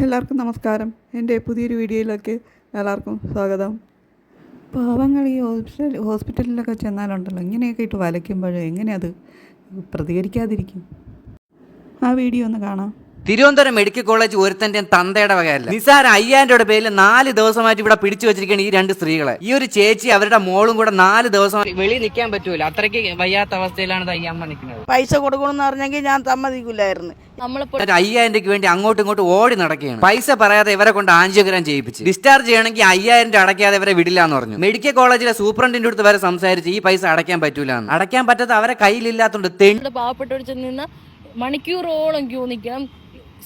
എല്ലാവർക്കും നമസ്കാരം. എൻ്റെ പുതിയൊരു വീഡിയോയിലേക്ക് എല്ലാവർക്കും സ്വാഗതം. പാവങ്ങൾ ഈ ഹോസ്പിറ്റലിലൊക്കെ ചെന്നാലുണ്ടല്ലോ, ഇങ്ങനെയൊക്കെ ഇട്ട് വലയ്ക്കുമ്പോൾ എങ്ങനെയത് പ്രതികരിക്കാതിരിക്കും? ആ വീഡിയോ ഒന്ന് കാണാം. തിരുവനന്തപുരം മെഡിക്കൽ കോളേജ് ഒരുത്തന്റെ തന്തയുടെ വകയല്ല. നിസാര 5000 രൂപയുടെ പേരിൽ 4 ദിവസമായിട്ട് ഇവിടെ പിടിച്ചു വെച്ചിരിക്കുകയാണ് ഈ 2 സ്ത്രീകളെ. ഈ ഒരു ചേച്ചി അവരുടെ മോളും കൂടെ 4 ദിവസം വെളിയിൽ നിൽക്കാൻ പറ്റൂല, അത്രയ്ക്ക് വയ്യാത്ത അവസ്ഥയിലാണ് ഈ അമ്മ നിൽക്കുന്നത്. പൈസ കൊടുക്കണമെന്ന് പറഞ്ഞെങ്കിൽ ഞാൻ സമ്മതിക്കില്ലായിരുന്നു. 5000 രൂപയ്ക്ക് വേണ്ടി അങ്ങോട്ടും ഇങ്ങോട്ടും ഓടി നടക്കുകയാണ്. പൈസ പറയാതെ ഇവരെ കൊണ്ട് ആൻജിയോഗ്രാം ചെയ്യിപ്പിച്ച് ഡിസ്ചാർജ് ചെയ്യണമെങ്കിൽ 5000 രൂപ അടയ്ക്കാതെ ഇവരെ വിടില്ല എന്ന് പറഞ്ഞു. മെഡിക്കൽ കോളേജിലെ സൂപ്രണ്ടിന്റെ അടുത്ത് വരെ സംസാരിച്ച് ഈ പൈസ അടയ്ക്കാൻ പറ്റൂല എന്ന്. അടയ്ക്കാൻ പറ്റാത്ത അവരെ കയ്യിലില്ലാത്തതുകൊണ്ട് പാവപ്പെട്ടവർ ചെന്ന് മണിക്കൂറോളം ക്യൂ നിൽക്കണം.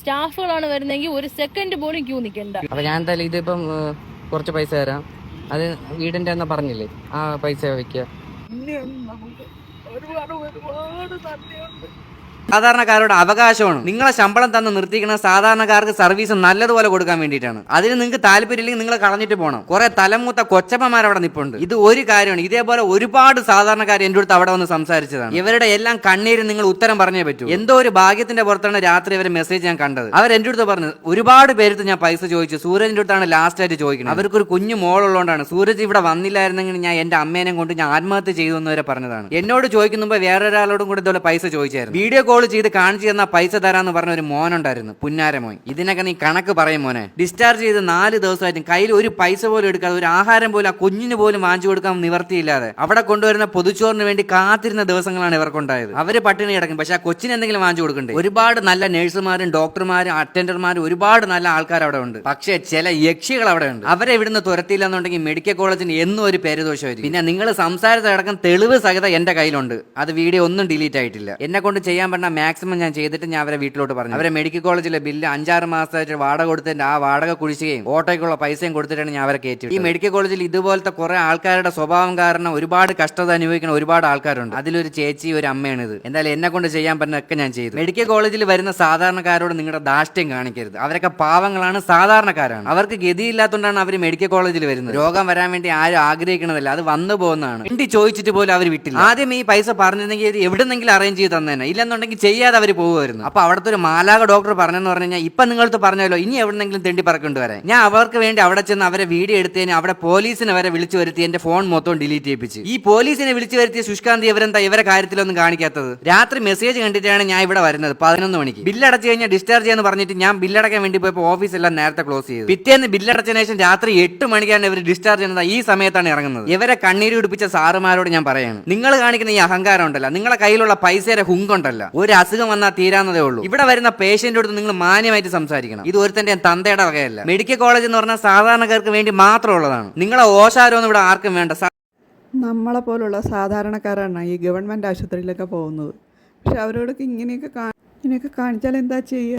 സ്റ്റാഫുകളാണ് വരുന്നെങ്കിൽ ഒരു സെക്കൻഡ് പോലും ക്യൂ നിൽക്കണ്ട. അപ്പൊ ഞാൻ എന്തായാലും ഇതിപ്പം കുറച്ച് പൈസ തരാം, അത് വീടിന്റെ എന്നാ പറഞ്ഞില്ലേ, ആ പൈസ വെക്കുക. ഒരുപാട് നന്ദിയുണ്ട്. സാധാരണക്കാരുടെ അവകാശമാണ്. നിങ്ങളെ ശമ്പളം തന്ന് നിർത്തിക്കുന്ന സാധാരണക്കാർക്ക് സർവീസ് നല്ലതുപോലെ കൊടുക്കാൻ വേണ്ടിയിട്ടാണ്. അതിന് നിങ്ങൾക്ക് താല്പര്യമില്ലെങ്കിൽ നിങ്ങൾ കളഞ്ഞിട്ട് പോകണം. കുറെ തലമൂത്ത കൊച്ചപ്പന്മാർ അവിടെ നിൽപ്പുണ്ട്. ഇത് ഒരു കാര്യമാണ്. ഇതേപോലെ ഒരുപാട് സാധാരണക്കാർ എൻ്റെ അടുത്ത് അവിടെ വന്ന് സംസാരിച്ചതാണ്. ഇവരുടെ എല്ലാം കണ്ണീര് നിങ്ങൾ ഉത്തരം പറഞ്ഞേ പറ്റൂ. എന്തോ ഒരു ഭാഗ്യത്തിന്റെ പുറത്താണ് രാത്രി ഇവരെ മെസ്സേജ് ഞാൻ കണ്ടത്. അവർ എൻ്റെ അടുത്ത് പറഞ്ഞു, ഒരുപാട് പേരടുത്ത് ഞാൻ പൈസ ചോദിച്ചു, സൂരജിന്റെ അടുത്താണ് ലാസ്റ്റ് ആയിട്ട് ചോദിക്കുന്നത്. അവർക്കൊരു കുഞ്ഞു മോളുള്ളതുകൊണ്ടാണ്. സൂരജ് ഇവിടെ വന്നില്ലായിരുന്നെങ്കിൽ ഞാൻ എന്റെ അമ്മേനെ കൊണ്ട് ഞാൻ ആത്മഹത്യ ചെയ്തു എന്നവരെ പറഞ്ഞതാണ്. എന്നോട് ചോദിക്കുമ്പോൾ വേറൊരാളോടും കൂടെ ഇതുപോലെ പൈസ ചോദിച്ചായിരുന്നു. വീഡിയോ കോൾ ചെയ്ത് കാണിച്ചു തന്ന പൈസ തരാന്ന് പറഞ്ഞ ഒരു മോനുണ്ടായിരുന്നു, പുന്നാരമോൻ. ഇതിനൊക്കെ നീ കണക്ക് പറയും മോനെ. ഡിസ്ചാർജ് ചെയ്ത് 4 ദിവസമായിട്ടും കയ്യിൽ ഒരു പൈസ പോലും എടുക്കാതെ, ഒരു ആഹാരം പോലും ആ കുഞ്ഞിന് പോലും വാങ്ങിച്ചു കൊടുക്കാൻ നിവർത്തിയില്ലാതെ അവിടെ കൊണ്ടുവരുന്ന പൊതുച്ചോറിന് വേണ്ടി കാത്തിരുന്ന ദിവസങ്ങളാണ് ഇവർക്കുണ്ടായത്. അവര് പട്ടിണി കിടക്കും, പക്ഷെ ആ കൊച്ചിന് എന്തെങ്കിലും വാങ്ങിച്ചു കൊടുക്കണ്ടേ? ഒരുപാട് നല്ല നഴ്സുമാരും ഡോക്ടർമാരും അറ്റൻഡർമാരും ഒരുപാട് നല്ല ആൾക്കാർ അവിടെ ഉണ്ട്. പക്ഷേ ചില യക്ഷികൾ അവിടെ ഉണ്ട്. അവരെ ഇവിടുന്ന് തുരത്തിയില്ല എന്നുണ്ടെങ്കിൽ മെഡിക്കൽ കോളേജിന് എന്നും ഒരു പേരുദോഷമായിരിക്കും. പിന്നെ നിങ്ങൾ സംസാരത്തിലടക്കം തെളിവ് സഹിതം എന്റെ കയ്യിലുണ്ട്. അത് വീഡിയോ ഒന്നും ഡിലീറ്റ് ആയിട്ടില്ല. എന്നെ കൊണ്ട് ചെയ്യാൻ പറ്റുന്ന മാക്സിമം ഞാൻ ചെയ്തിട്ട് ഞാൻ അവരെ വീട്ടിലോട്ട് പറഞ്ഞു. അവരെ മെഡിക്കൽ കോളേജിലെ ബില്ല് 5-6 മാസമായിട്ട് വാടക കൊടുത്തതിന്റെ ആ വാടക കുടിശ്ശികയും ഓട്ടോയ്ക്കുള്ള പൈസയും കൊടുത്തിട്ടാണ് ഞാൻ അവരെ കയറ്റി. ഈ മെഡിക്കൽ കോളേജിൽ ഇതുപോലത്തെ കുറെ ആൾക്കാരുടെ സ്വഭാവം കാരണം ഒരുപാട് കഷ്ടത അനുഭവിക്കുന്ന ഒരുപാട് ആൾക്കാരുണ്ട്. അതിലൊരു ചേച്ചി, ഒരു അമ്മയാണ് ഇത്. എന്തായാലും എന്നെ കൊണ്ട് ചെയ്യാൻ പറ്റുന്നതൊക്കെ ഞാൻ ചെയ്തു. മെഡിക്കൽ കോളേജിൽ വരുന്ന സാധാരണക്കാരോട് നിങ്ങളുടെ ധാഷ്ട്യം കാണിക്കരുത്. അവരൊക്കെ പാവങ്ങളാണ്, സാധാരണക്കാരാണ്. അവർക്ക് ഗതിയില്ലാത്തതുകൊണ്ടാണ് അവർ മെഡിക്കൽ കോളേജിൽ വരുന്നത്. രോഗം വരാൻ വേണ്ടി ആരും ആഗ്രഹിക്കണതല്ല, അത് വന്നു പോകുന്നതാണ്. വേണ്ടി ചോദിച്ചിട്ട് പോലും അവർ വിട്ടില്ല. ആദ്യം ഈ പൈസ പറഞ്ഞിരുന്നെങ്കിൽ എവിടെന്നെങ്കിലും അറേഞ്ച് ചെയ്ത് തന്നെ, ഇല്ലെന്നുണ്ടെങ്കിൽ ചെയ്യാതെ അവർ പോകുമായിരുന്നു. അപ്പൊ അവിടുത്തെ ഒരു മാലാക ഡോക്ടർ പറഞ്ഞെന്ന് പറഞ്ഞു കഴിഞ്ഞാൽ, ഇപ്പൊ നിങ്ങളടുത്ത് പറഞ്ഞല്ലോ ഇനി എവിടെന്നെങ്കിലും തെണ്ടി പറക്കൊണ്ട് വരാൻ. ഞാൻ അവർക്ക് വേണ്ടി അവിടെ ചെന്ന് അവരെ വീഡിയോ എടുത്തതിന് അവിടെ പോലീസിനെ വരെ വിളിച്ചു വരുത്തി എന്റെ ഫോൺ മൊത്തം ഡിലീറ്റ് ചെയ്യിപ്പിച്ച്. ഈ പോലീസിനെ വിളിച്ചു വരുത്തിയ സുഷ്കാന്തി ഇവരെന്താ ഇവരെ കാര്യത്തിലൊന്നും കാണിക്കാത്തത്? രാത്രി മെസ്സേജ് കണ്ടിട്ടാണ് ഞാൻ ഇവിടെ വരുന്നത് 11 മണിക്ക്. ബില്ലടച്ചു കഴിഞ്ഞാൽ ഡിസ്ചാർജ് ചെയ്യാന്ന് പറഞ്ഞിട്ട് ഞാൻ ബില്ലടക്കാൻ വേണ്ടി പോയപ്പോൾ ഓഫീസ് എല്ലാം നേരത്തെ ക്ലോസ് ചെയ്തു. പിറ്റേന്ന് ബില്ലടച്ചതിന് ശേഷം രാത്രി 8 മണിക്കാണ് ഇവർ ഡിസ്ചാർജ് ചെയ്യുന്നത്. ഈ സമയത്താണ് ഇറങ്ങുന്നത്. ഇവരെ കണ്ണീര് പിടിപ്പിച്ച സാറുമാരോട് ഞാൻ പറയാണ്, നിങ്ങൾ കാണിക്കുന്ന ഈ അഹങ്കാരം ഉണ്ടല്ല, നിങ്ങളെ കയ്യിലുള്ള പൈസയുടെ ഹുങ്കൊണ്ടല്ല, ഒരു അസുഖം വന്നാൽ തീരാന്നതേ ഉള്ളൂ. ഇവിടെ വരുന്ന പേഷ്യന്റ് അടുത്ത് നിങ്ങൾ മാന്യമായിട്ട് സംസാരിക്കണം. ഇത് ഒരുത്തന്റെ തന്തയുടെ വകയല്ല. മെഡിക്കൽ കോളേജ് എന്ന് പറഞ്ഞാൽ സാധാരണക്കാർക്ക് വേണ്ടി മാത്രമുള്ളതാണ്. നിങ്ങളെ ഓശാരമൊന്നും ഇവിടെ ആർക്കും വേണ്ട. നമ്മളെ പോലുള്ള സാധാരണക്കാരാണ് ഈ ഗവൺമെൻറ് ആശുപത്രിയിലൊക്കെ പോകുന്നത്. പക്ഷെ അവരോടൊക്കെ ഇങ്ങനെയൊക്കെ കാണിച്ചാൽ എന്താ ചെയ്യുക?